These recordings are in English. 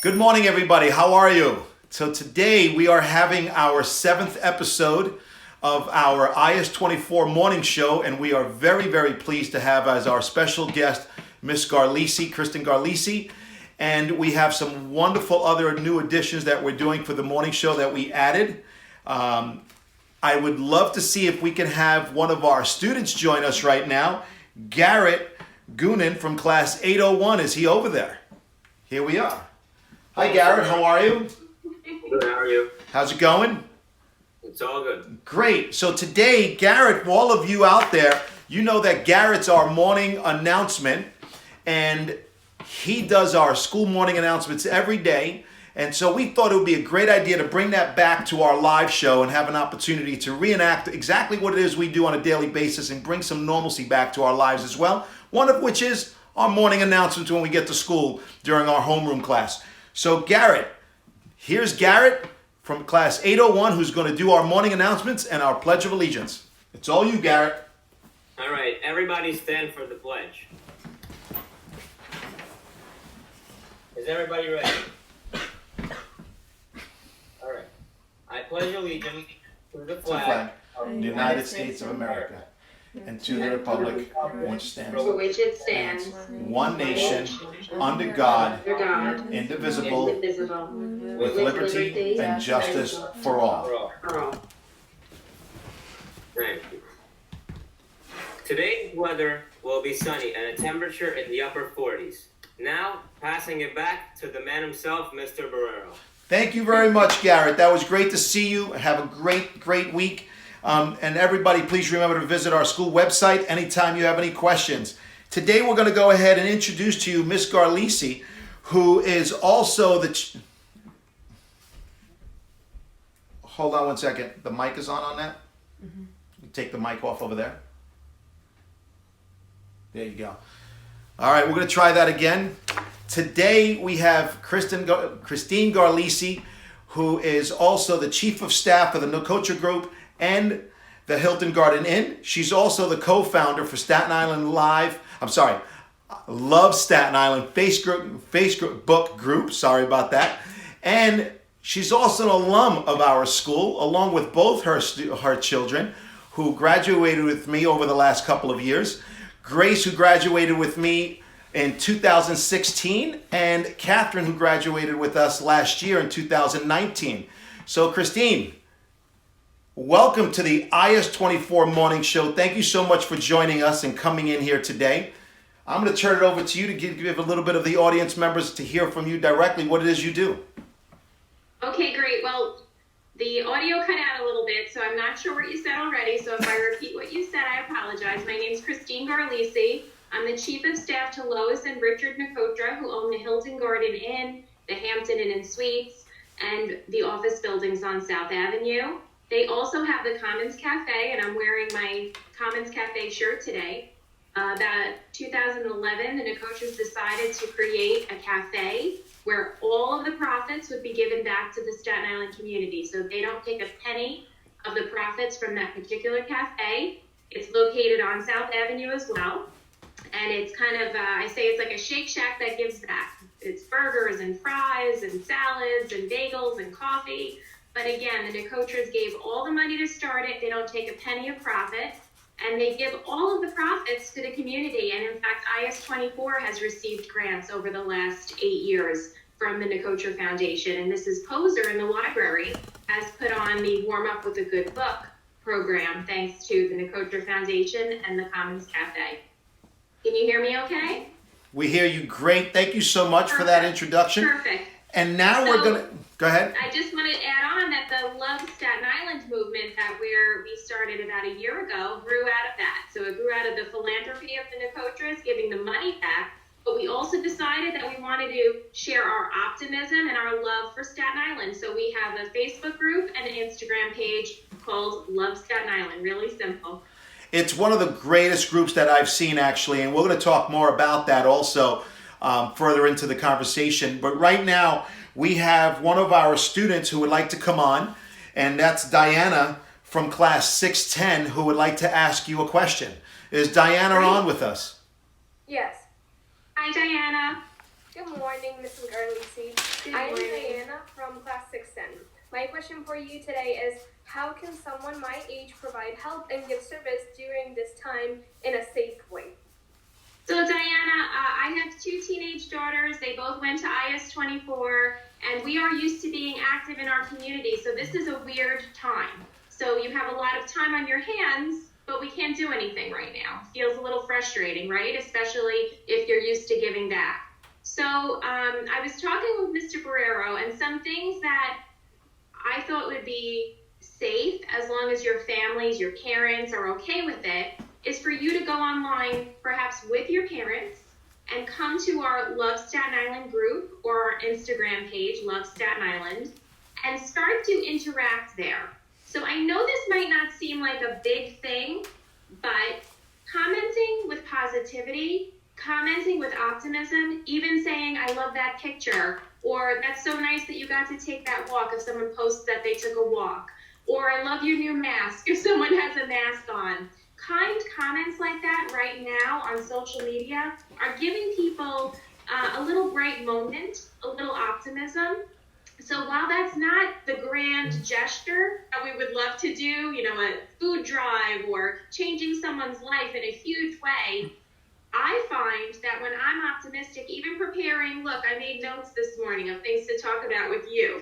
Good morning, everybody. How are you? So today we are having our 7th episode of our IS24 morning show, and we are very, very pleased to have as our special guest Miss Garlisi, Kristine Garlisi, and we have some wonderful other new additions that we're doing for the morning show that we added. I would love to see if we can have one of our students join us right now. Garrett Goonan from class 801. Is he over there? Here we are. Hi, Garrett. How are you? Good. How are you? How's it going? It's all good. Great. So today, Garrett, for all of you out there, you know that Garrett's our morning announcement, and he does our school morning announcements every day. And so we thought it would be a great idea to bring that back to our live show and have an opportunity to reenact exactly what it is we do on a daily basis and bring some normalcy back to our lives as well. One of which is our morning announcements when we get to school during our homeroom class. So Garrett, here's Garrett from class 801 who's going to do our morning announcements and our Pledge of Allegiance. It's all you, Garrett. All right, everybody stand for the pledge. Is everybody ready? All right. I pledge allegiance to the flag of the United States of America and to the republic for which it stands, one nation, under God, indivisible, with liberty and justice for all. Thank you. Today's weather will be sunny and a temperature in the upper 40s. Now, passing it back to the man himself, Mr. Borrero. Thank you very much, Garrett. That was great to see you. Have a great week. And everybody, please remember to visit our school website anytime you have any questions. Today, we're going to go ahead and introduce to you Miss Garlisi, who is also the... Hold on one second. The mic is on that? Mm-hmm. You take the mic off over there. There you go. All right, we're going to try that again. Today, we have Kristine Garlisi, who is also the Chief of Staff of the Nicotra Group and the Hilton Garden Inn. She's also the co-founder for Staten Island Love Staten Island Facebook group. Sorry about that. And she's also an alum of our school, along with both her children, who graduated with me over the last couple of years. Grace, who graduated with me in 2016, and Catherine, who graduated with us last year in 2019. So, Kristine, welcome to the IS24 Morning Show. Thank you so much for joining us and coming in here today. I'm going to turn it over to you to give a little bit of the audience members to hear from you directly what it is you do. Okay, great. Well, the audio cut out a little bit, so I'm not sure what you said already. So if I repeat what you said, I apologize. My name is Kristine Garlisi. I'm the Chief of Staff to Lois and Richard Nicotra, who own the Hilton Garden Inn, the Hampton Inn and Suites, and the office buildings on South Avenue. They also have the Commons Cafe, and I'm wearing my Commons Cafe shirt today. About 2011, the Nicotras decided to create a cafe where all of the profits would be given back to the Staten Island community. So they don't take a penny of the profits from that particular cafe. It's located on South Avenue as well. And it's kind of, I say it's like a Shake Shack that gives back. It's burgers and fries and salads and bagels and coffee. But again, the Nicotras gave all the money to start it. They don't take a penny of profit. And they give all of the profits to the community. And in fact, IS24 has received grants over the last 8 years from the Nicotra Foundation. And this is Poser in the library has put on the Warm Up with a Good Book program, thanks to the Nicotra Foundation and the Commons Cafe. Can you hear me okay? We hear you great. Thank you so much for that introduction. Perfect. And now we're going to... Go ahead. I just want to add on that the Love Staten Island movement that we started about a year ago grew out of that. So it grew out of the philanthropy of the Nicotras, giving the money back. But we also decided that we wanted to share our optimism and our love for Staten Island. So we have a Facebook group and an Instagram page called Love Staten Island. Really simple. It's one of the greatest groups that I've seen, actually, and we're going to talk more about that also further into the conversation. But right now, we have one of our students who would like to come on, and that's Diana from class 610, who would like to ask you a question. Is Diana on with us? Yes. Hi, Diana. Good morning, Mrs. Garlisi. Good I'm morning. Diana from class 610. My question for you today is, how can someone my age provide help and give service during this time in a safe way? So Diana, I have two teenage daughters. They both went to IS-24, and we are used to being active in our community. So this is a weird time. So you have a lot of time on your hands, but we can't do anything right now. Feels a little frustrating, right? Especially if you're used to giving back. So I was talking with Mr. Borrero, and some things that I thought would be safe, as long as your families, your parents are okay with it, is for you to go online, perhaps with your parents, and come to our Love Staten Island group or our Instagram page, Love Staten Island, and start to interact there. So I know this might not seem like a big thing, but commenting with positivity, commenting with optimism, even saying, I love that picture, or that's so nice that you got to take that walk if someone posts that they took a walk, or I love your new mask if someone has a mask on. Kind comments like that right now on social media are giving people a little bright moment, a little optimism. So while that's not the grand gesture that we would love to do, you know, a food drive or changing someone's life in a huge way, I find that when I'm optimistic, even preparing, look, I made notes this morning of things to talk about with you.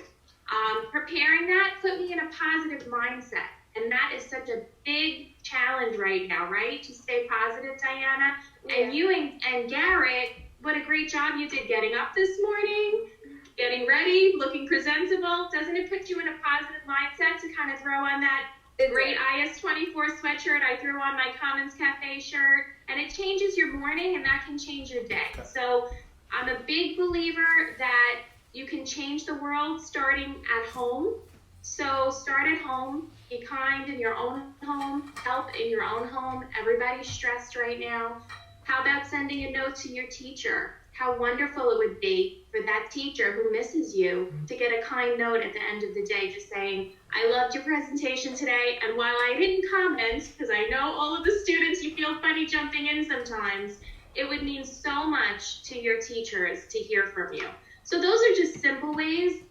Preparing that put me in a positive mindset. And that is such a big challenge right now, right? To stay positive, Diana. Yeah. And you and Garrett, what a great job you did getting up this morning, getting ready, looking presentable. Doesn't it put you in a positive mindset to kind of throw on that great IS-24 sweatshirt? I threw on my Commons Cafe shirt, and it changes your morning, and that can change your day. Okay. So I'm a big believer that you can change the world starting at home. So start at home, be kind in your own home, help in your own home. Everybody's stressed right now. How about sending a note to your teacher? How wonderful it would be for that teacher who misses you to get a kind note at the end of the day just saying, I loved your presentation today, and while I didn't comment, because I know all of the students, you feel funny jumping in sometimes, it would mean so much to your teachers to hear from you. So those are just simple ways.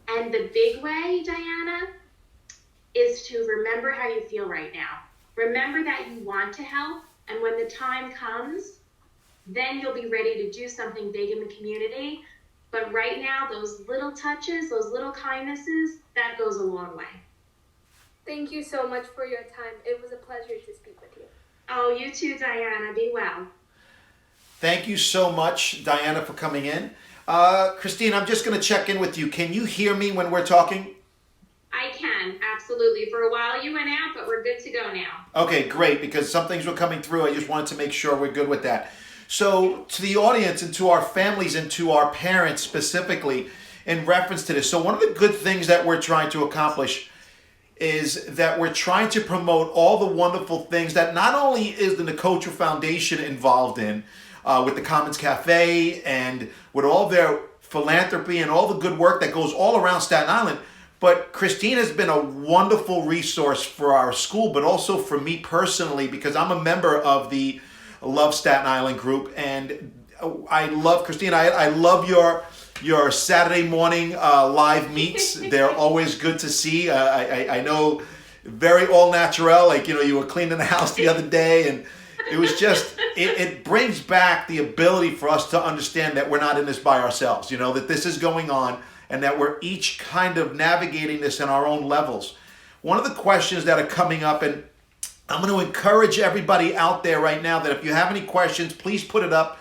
And the big way, Diana, is to remember how you feel right now. Remember that you want to help, and when the time comes, then you'll be ready to do something big in the community. But right now, those little touches, those little kindnesses, that goes a long way. Thank you so much for your time. It was a pleasure to speak with you. Oh, you too, Diana. Be well. Thank you so much, Diana, for coming in. Kristine, I'm just going to check in with you. Can you hear me when we're talking? I can, absolutely. For a while you went out, but we're good to go now. Okay, great, because some things were coming through. I just wanted to make sure we're good with that. So to the audience and to our families and to our parents specifically in reference to this. So one of the good things that we're trying to accomplish is that we're trying to promote all the wonderful things that not only is the Nicotra Foundation involved in with the Commons Cafe and with all their philanthropy and all the good work that goes all around Staten Island, but Kristine has been a wonderful resource for our school, but also for me personally, because I'm a member of the Love Staten Island group, and I love Kristine. I love your Saturday morning live meets. They're always good to see. I know, very all natural. Like, you know, you were cleaning the house the other day, and it was just it brings back the ability for us to understand that we're not in this by ourselves. You know, that this is going on, and that we're each kind of navigating this in our own levels. One of the questions that are coming up, and I'm going to encourage everybody out there right now that if you have any questions, please put it up.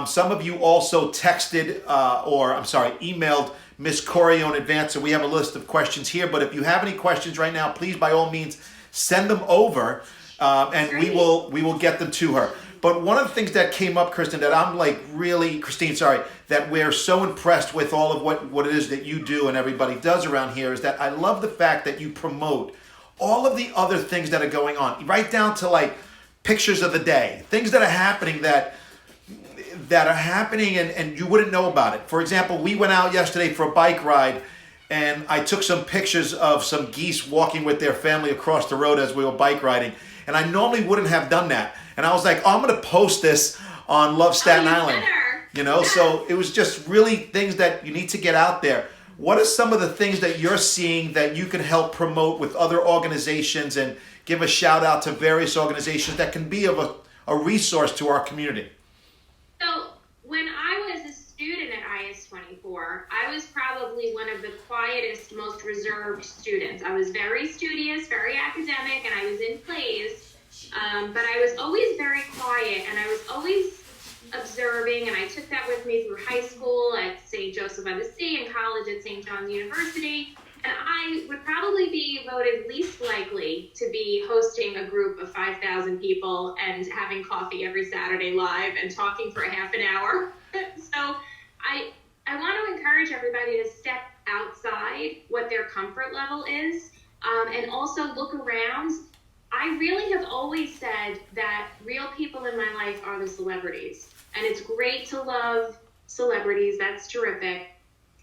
Some of you also texted emailed Miss Corio in advance, so we have a list of questions here. But if you have any questions right now, please by all means send them over, and we will get them to her. But one of the things that came up, Kristine, that I'm Kristine, that we're so impressed with all of what it is that you do and everybody does around here is that I love the fact that you promote all of the other things that are going on, right down to like pictures of the day, things that are happening and you wouldn't know about it. For example, we went out yesterday for a bike ride, and I took some pictures of some geese walking with their family across the road as we were bike riding. And I normally wouldn't have done that. And I was like, oh, I'm going to post this on Love Staten Island. So it was just really things that you need to get out there. What are some of the things that you're seeing that you can help promote with other organizations, and give a shout out to various organizations that can be of a resource to our community? So when I was a student at IS-24, I was probably one of the quietest, most reserved students. I was very studious, very academic, and I was in plays, but I was always very quiet, and I was always observing, and I took that with me through high school at St. Joseph by the Sea and college at St. John's University. And I would probably be voted least likely to be hosting a group of 5,000 people and having coffee every Saturday live and talking for a half an hour. So I want to encourage everybody to step outside what their comfort level is, and also look around. I really have always said that real people in my life are the celebrities. And it's great to love celebrities. That's terrific.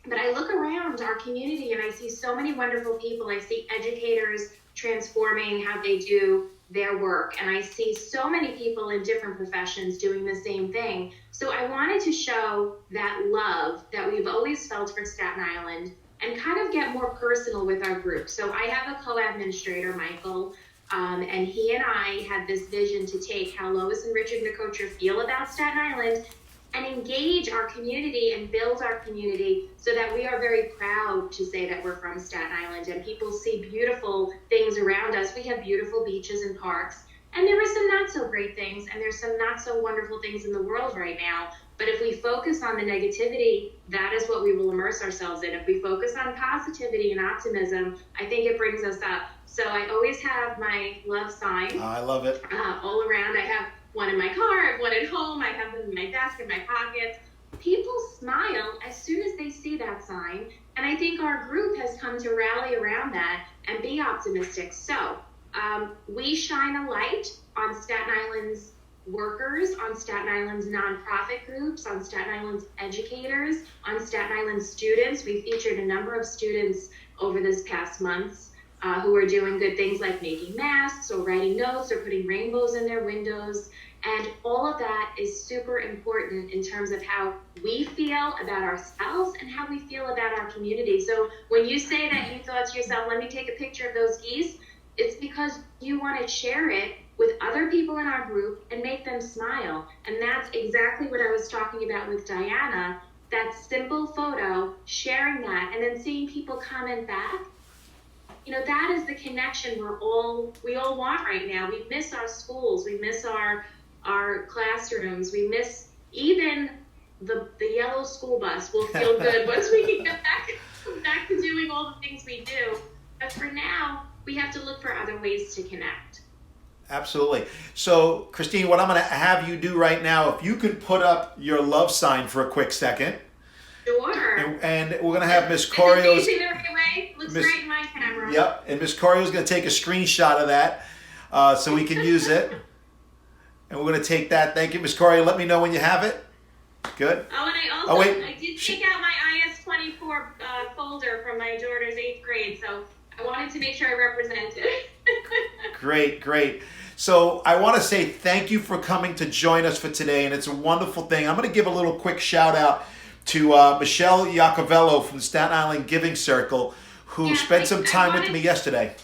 But I look around our community and I see so many wonderful people. I see educators transforming how they do their work. And I see so many people in different professions doing the same thing. So I wanted to show that love that we've always felt for Staten Island and kind of get more personal with our group. So I have a co-administrator, Michael, and he and I had this vision to take how Lois and Richard Nicotra feel about Staten Island and engage our community and build our community so that we are very proud to say that we're from Staten Island, and people see beautiful things around us. We have beautiful beaches and parks, and there are some not so great things, and there's some not so wonderful things in the world right now. But if we focus on the negativity, that is what we will immerse ourselves in. If we focus on positivity and optimism, I think it brings us up. So I always have my love sign. I love it. All around. I have one in my car, I have one at home, I have them in my desk, in my pockets. People smile as soon as they see that sign, and I think our group has come to rally around that and be optimistic. So we shine a light on Staten Island's workers, on Staten Island's nonprofit groups, on Staten Island's educators, on Staten Island students. We featured a number of students over this past month who are doing good things like making masks or writing notes or putting rainbows in their windows. And all of that is super important in terms of how we feel about ourselves and how we feel about our community. So when you say that you thought to yourself, let me take a picture of those geese, it's because you want to share it with other people in our group and make them smile. And that's exactly what I was talking about with Diana, that simple photo, sharing that, and then seeing people comment back. That is the connection we all want right now. We miss our schools. We miss our classrooms. We miss even the yellow school bus. Will feel good once we can get back to doing all the things we do. But for now, we have to look for other ways to connect. Absolutely. So, Kristine, what I'm going to have you do right now, if you could put up your love sign for a quick second. Sure. And we're going to have Miss Corio's... Is it facing the right way? Looks right in my camera. Yep. And Miss Corio's going to take a screenshot of that so we can use it. And we're going to take that. Thank you, Miss Corio. Let me know when you have it. Good. Oh, and I also I did take out my IS-24 folder from my daughter's 8th grade, so I wanted to make sure I represented. Great. So I want to say thank you for coming to join us for today, and it's a wonderful thing. I'm going to give a little quick shout out to Michelle Iacovello from the Staten Island Giving Circle, who spent some time with me yesterday.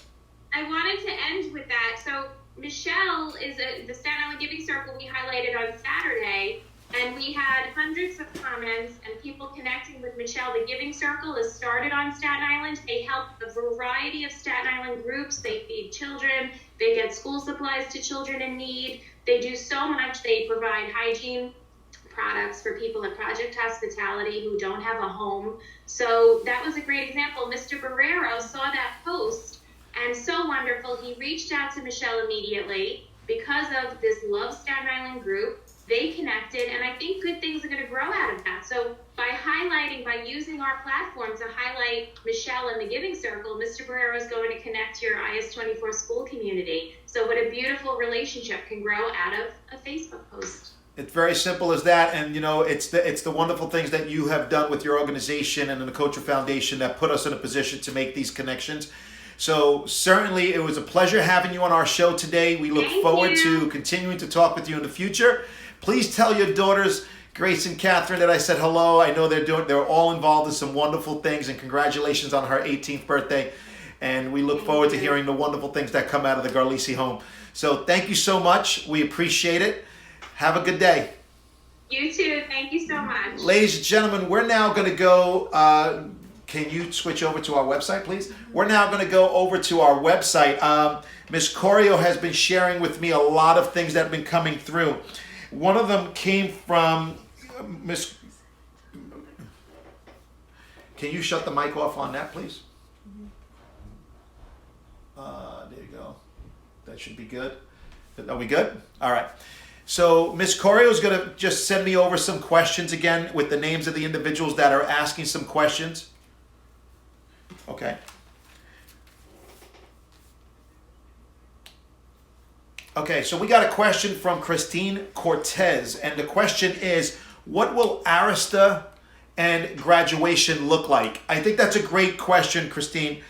I wanted to end with that. So Michelle is the Staten Island Giving Circle we highlighted on Saturday, and we had hundreds of comments and people connecting with Michelle. The Giving Circle is started on Staten Island. They help a variety of Staten Island groups. They feed children. They get school supplies to children in need. They do so much. They provide hygiene products for people at Project Hospitality who don't have a home. So that was a great example. Mr. Borrero saw that post, and so wonderful. He reached out to Michelle immediately because of this Love Staten Island group. They connected, and I think good things are going to grow out of that. So by using our platform to highlight Michelle and the Giving Circle, Mr. Borrero is going to connect your IS-24 school community. So what a beautiful relationship can grow out of a Facebook post. It's very simple as that, and it's the wonderful things that you have done with your organization and the Nicotra Foundation that put us in a position to make these connections. So certainly it was a pleasure having you on our show today. We look forward to continuing to talk with you in the future. Please tell your daughters Grace and Catherine that I said hello. I know they're all involved in some wonderful things, and congratulations on her 18th birthday. And we look forward to hearing the wonderful things that come out of the Garlisi home. So thank you so much. We appreciate it. Have a good day. You too. Thank you so much. Ladies and gentlemen, we're now going to go. Can you switch over to our website, please? We're now going to go over to our website. Ms. Corio has been sharing with me a lot of things that have been coming through. One of them came from Miss. Can you shut the mic off on that, please? There you go. That should be good. Are we good? All right. So Ms. Corio is going to just send me over some questions again with the names of the individuals that are asking some questions. Okay. Okay, so we got a question from Christine Cortez, and the question is, what will Arista and graduation look like? I think that's a great question, Christine.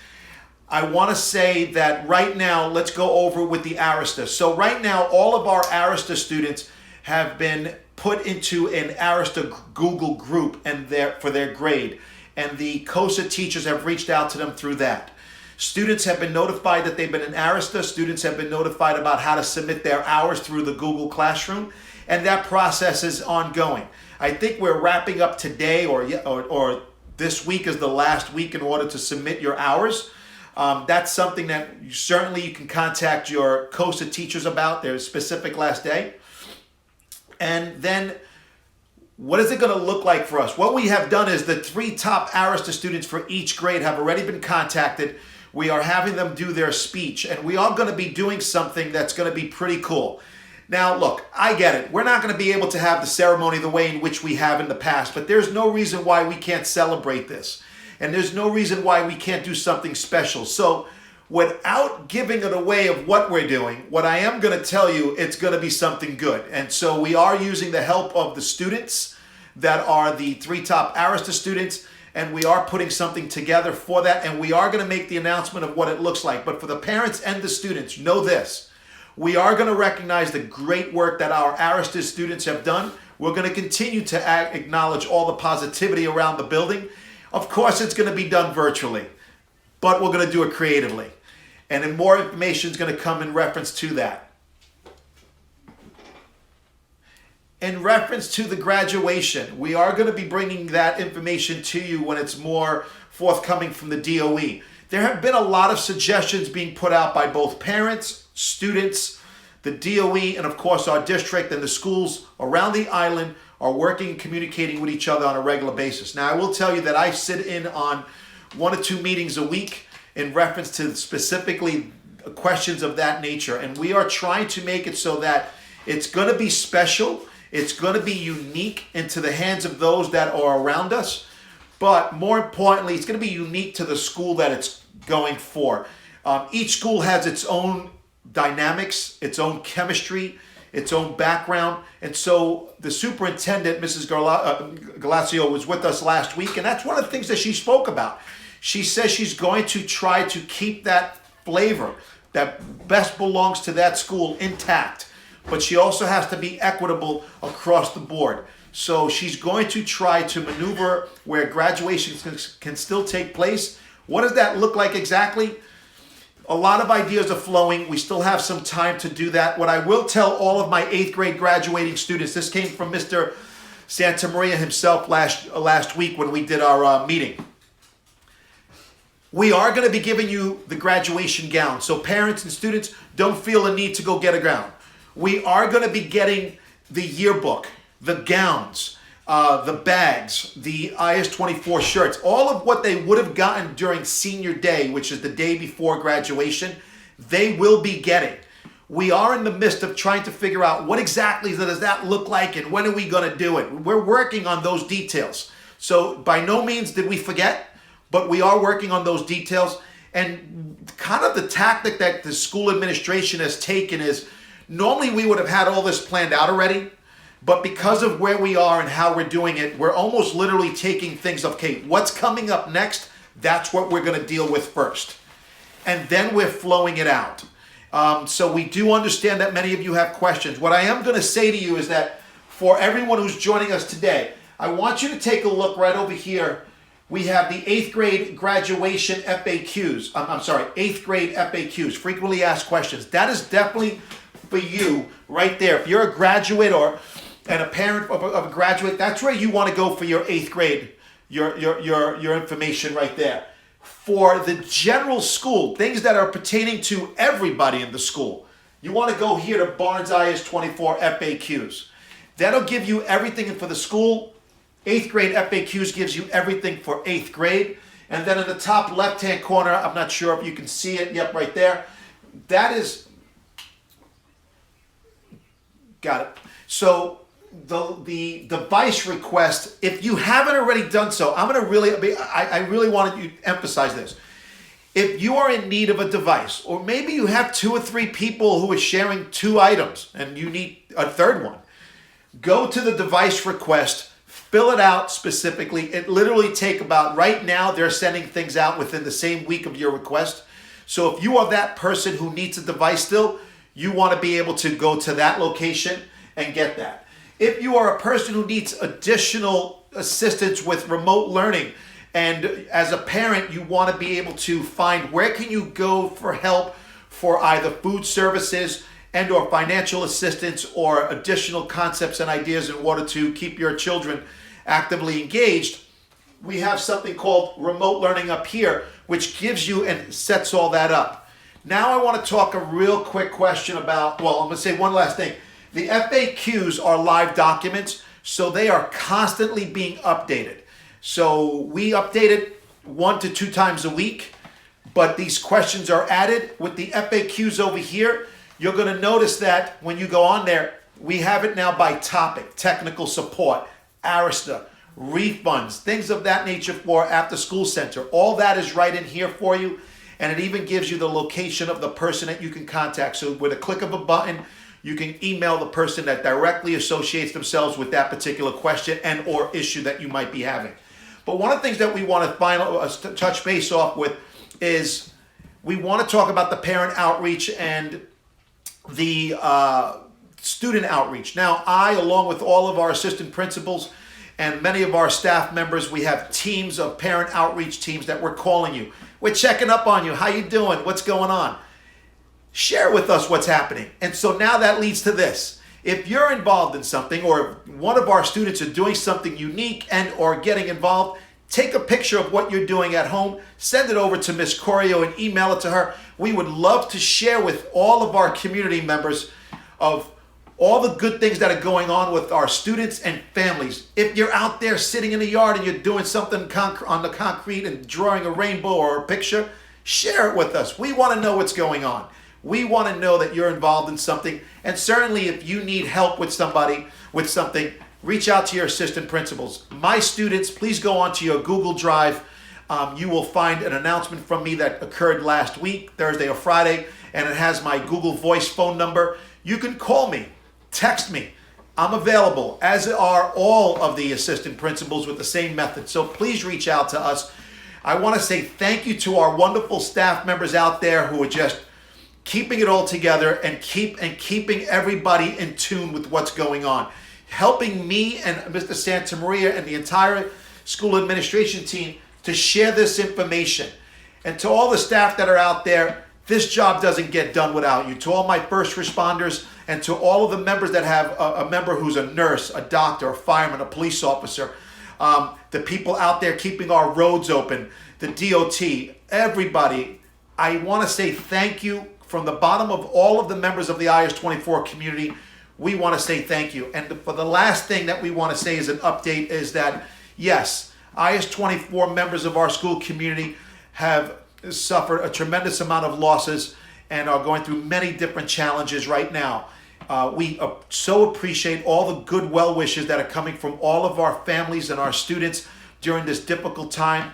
I want to say that right now, let's go over with the Arista. So right now, all of our Arista students have been put into an Arista Google group and for their grade. And the COSA teachers have reached out to them through that. Students have been notified that they've been in Arista. Students have been notified about how to submit their hours through the Google Classroom. And that process is ongoing. I think we're wrapping up today or this week is the last week in order to submit your hours. That's something that you can contact your COSA teachers about, their specific last day. And then what is it going to look like for us? What we have done is the 3 top Arista students for each grade have already been contacted. We are having them do their speech, and we are going to be doing something that's going to be pretty cool. Now, look, I get it. We're not going to be able to have the ceremony the way in which we have in the past, but there's no reason why we can't celebrate this. And there's no reason why we can't do something special. So without giving it away of what we're doing, what I am going to tell you, it's going to be something good. And so we are using the help of the students that are the 3 top Arista students, and we are putting something together for that, and we are going to make the announcement of what it looks like. But for the parents and the students, know this. We are going to recognize the great work that our Arista students have done. We're going to continue to acknowledge all the positivity around the building. Of course, it's going to be done virtually, but we're going to do it creatively. And then more information is going to come in reference to that. In reference to the graduation, we are going to be bringing that information to you when it's more forthcoming from the DOE. There have been a lot of suggestions being put out by both parents, students, the DOE, and of course our district and the schools around the island are working and communicating with each other on a regular basis. Now, I will tell you that I sit in on 1 or 2 meetings a week in reference to specifically questions of that nature. And we are trying to make it so that it's going to be special. It's going to be unique into the hands of those that are around us. But more importantly, it's going to be unique to the school that it's going for. Each school has its own dynamics, its own chemistry, its own background. And so the superintendent, Mrs. Galasio, was with us last week, and that's one of the things that she spoke about. She says she's going to try to keep that flavor that best belongs to that school intact, but she also has to be equitable across the board. So she's going to try to maneuver where graduation can still take place. What does that look like exactly? A lot of ideas are flowing. We still have some time to do that. What I will tell all of my 8th grade graduating students, this came from Mr. Santa Maria himself last week when we did our meeting. We are going to be giving you the graduation gown. So parents and students, don't feel a need to go get a gown. We are going to be getting the yearbook, the gowns, the bags, the IS-24 shirts, all of what they would have gotten during senior day, which is the day before graduation, they will be getting. We are in the midst of trying to figure out what exactly does that look like and when are we going to do it. We're working on those details. So by no means did we forget, but we are working on those details. And kind of the tactic that the school administration has taken is normally we would have had all this planned out already. But because of where we are and how we're doing it, we're almost literally taking things, okay, what's coming up next? That's what we're going to deal with first. And then we're flowing it out. So we do understand that many of you have questions. What I am going to say to you is that for everyone who's joining us today, I want you to take a look right over here. We have the 8th grade graduation FAQs. I'm sorry, 8th grade FAQs, frequently asked questions. That is definitely for you right there. If you're a graduate and a parent of a graduate, that's where you want to go for your 8th grade, your information right there. For the general school, things that are pertaining to everybody in the school, you want to go here to Barnes IS-24 FAQs. That'll give you everything for the school. 8th grade FAQs gives you everything for 8th grade. And then in the top left-hand corner, I'm not sure if you can see it. Yep, right there. That is, got it. So the device request, if you haven't already done so, I really wanted you to emphasize this. If you are in need of a device, or maybe you have 2 or 3 people who are sharing 2 items and you need a 3rd one, go to the device request, fill it out specifically. It literally take about, right now, they're sending things out within the same week of your request. So if you are that person who needs a device still, you want to be able to go to that location and get that. If you are a person who needs additional assistance with remote learning, and as a parent, you want to be able to find where can you go for help for either food services and or financial assistance or additional concepts and ideas in order to keep your children actively engaged, we have something called remote learning up here, which gives you and sets all that up. Now I want to talk a real quick question about, well, I'm going to say one last thing. The FAQs are live documents, so they are constantly being updated. So we update it 1 to 2 times a week, but these questions are added. With the FAQs over here, you're going to notice that when you go on there, we have it now by topic: technical support, Arista, refunds, things of that nature for after school center. All that is right in here for you, and it even gives you the location of the person that you can contact. So with a click of a button, you can email the person that directly associates themselves with that particular question and or issue that you might be having. But one of the things that we want to touch base off with is we want to talk about the parent outreach and the student outreach. Now, I, along with all of our assistant principals and many of our staff members, we have teams of parent outreach teams that we're calling you. We're checking up on you. How you doing? What's going on? Share with us what's happening. And so now that leads to this. If you're involved in something, or if one of our students are doing something unique and or getting involved, take a picture of what you're doing at home, send it over to Miss Corio and email it to her. We would love to share with all of our community members of all the good things that are going on with our students and families. If you're out there sitting in the yard and you're doing something on the concrete and drawing a rainbow or a picture, share it with us. We want to know what's going on. We want to know that you're involved in something. And certainly if you need help with somebody, with something, reach out to your assistant principals. My students, please go onto your Google Drive. You will find an announcement from me that occurred last week, Thursday or Friday, and it has my Google Voice phone number. You can call me, text me. I'm available, as are all of the assistant principals with the same method. So please reach out to us. I want to say thank you to our wonderful staff members out there who are just keeping it all together and keeping everybody in tune with what's going on. Helping me and Mr. Santa Maria and the entire school administration team to share this information. And to all the staff that are out there, this job doesn't get done without you. To all my first responders and to all of the members that have a member who's a nurse, a doctor, a fireman, a police officer, the people out there keeping our roads open, the DOT, everybody, I want to say thank you from the bottom of all of the members of the IS-24 community. We want to say thank you. And for the last thing that we want to say as an update is that, yes, IS-24 members of our school community have suffered a tremendous amount of losses and are going through many different challenges right now. We so appreciate all the good well wishes that are coming from all of our families and our students during this difficult time.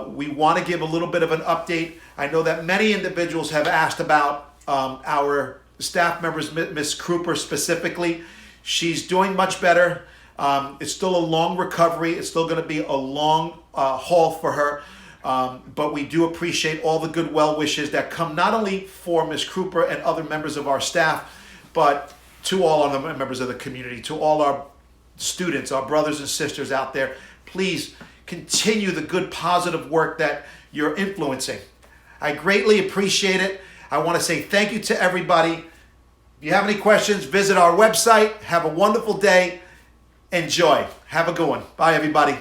We want to give a little bit of an update. I know that many individuals have asked about our staff members, Miss Cooper specifically. She's doing much better. It's still a long recovery. It's still going to be a long haul for her. But we do appreciate all the good well wishes that come not only for Miss Cooper and other members of our staff, but to all of the members of the community, to all our students, our brothers and sisters out there, please continue the good, positive work that you're influencing. I greatly appreciate it. I want to say thank you to everybody. If you have any questions, visit our website. Have a wonderful day. Enjoy. Have a good one. Bye, everybody.